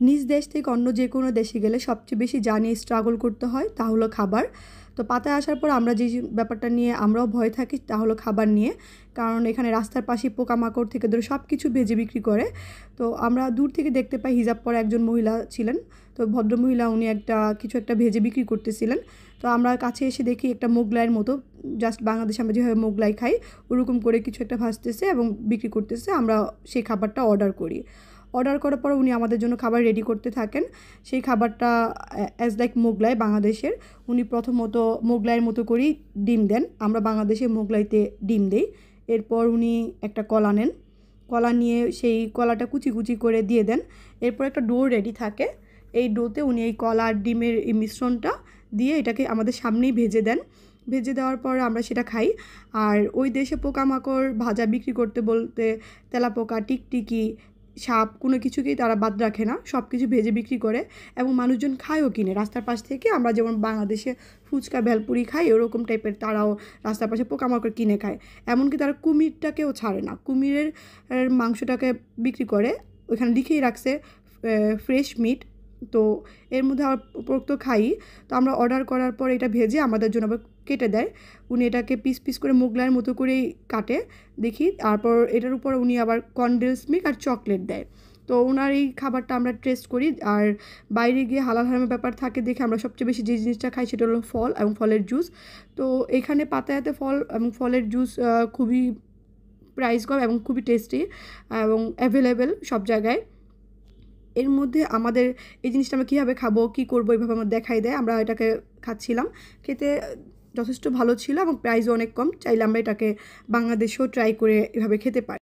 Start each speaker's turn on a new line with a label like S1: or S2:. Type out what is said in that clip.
S1: নিজ দেশ থেকে অন্য যে কোনো দেশে গেলে সবচেয়ে বেশি যা নিয়ে স্ট্রাগল করতে হয় তা হলো খাবার। তো পাতায় আসার পর আমরা যে ব্যাপারটা নিয়ে আমরাও ভয় থাকি তা হলো খাবার নিয়ে, কারণ এখানে রাস্তার পাশে পোকামাকড় থেকে ধরে সব কিছু ভেজে বিক্রি করে। তো আমরা দূর থেকে দেখতে পাই হিজাব পরা একজন মহিলা ছিলেন। তো ভদ্রমহিলা উনি কিছু একটা ভেজে বিক্রি করতেছিলেন। তো আমরা কাছে এসে দেখি একটা মোগলাইয়ের মতো, জাস্ট বাংলাদেশে আমরা যেভাবে মোগলাই খাই ওরকম করে কিছু একটা ভাজতেছে এবং বিক্রি করতেছে। আমরা সেই খাবারটা অর্ডার করি। অর্ডার করার পর উনি আমাদের জন্য খাবার রেডি করতে থাকেন। সেই খাবারটা অ্যাজ লাইক মোগলাই বাংলাদেশের, উনি প্রথমত মোগলাইয়ের মতো করেই ডিম দেন। আমরা বাংলাদেশে মোগলাইতে ডিম দেই। এরপর উনি একটা কলা নেন, কলা নিয়ে সেই কলাটা কুচি কুচি করে দিয়ে দেন। এরপর একটা ডো রেডি থাকে, এই ডোতে উনি এই কলা আর ডিমের এই মিশ্রণটা দিয়ে এটাকে আমাদের সামনেই ভেজে দেন। ভেজে দেওয়ার পর আমরা সেটা খাই। আর ওই দেশে পোকামাকড় ভাজা বিক্রি করতে বলতে তেলাপোকা, টিকটিকি, সাপ কোনো কিছুকেই তারা বাদ রাখে না, সব কিছু ভেজে বিক্রি করে এবং মানুষজন খায়ও কিনে রাস্তার পাশ থেকে। আমরা যেমন বাংলাদেশে ফুচকা ভেলপুরি খাই ওরকম টাইপের তারাও রাস্তার পাশে পোকামাকড় কিনে খায়। এমনকি তারা কুমিরটাকেও ছাড়ে না, কুমিরের মাংসটাকে বিক্রি করে। ওইখানে লিখেই রাখছে ফ্রেশ মিট। তো এর মধ্যে আবার উপরোক্ত খাই। তো আমরা অর্ডার করার পর এটা ভেজে আমাদের জন্য আবার কেটে দেয়। উনি এটাকে পিস পিস করে মোগলাইয়ের মতো করেই কাটে দেখি। তারপর এটার উপর উনি আবার কনডেন্স মিল্ক আর চকলেট দেয়। তো ওনার এই খাবারটা আমরা টেস্ট করি। আর বাইরে গিয়ে হালাল হারামের ব্যাপার থাকে দেখে আমরা সবচেয়ে বেশি যে জিনিসটা খাই সেটা হলো ফল এবং ফলের জুস। তো এখানে পাতায়াতে ফল এবং ফলের জুস খুবই প্রাইস কম এবং খুবই টেস্টি এবং অ্যাভেলেবেল সব জায়গায়। এর মধ্যে আমাদের এই জিনিসটা আমরা কীভাবে খাবো, কী করবো, এইভাবে আমার দেখাই দেয়। আমরা এটাকে খাচ্ছিলাম, খেতে যথেষ্ট ভালো ছিল এবং প্রাইসও অনেক কম। চাইলে আমরা এটাকে বাংলাদেশেও ট্রাই করে এভাবে খেতে পারি।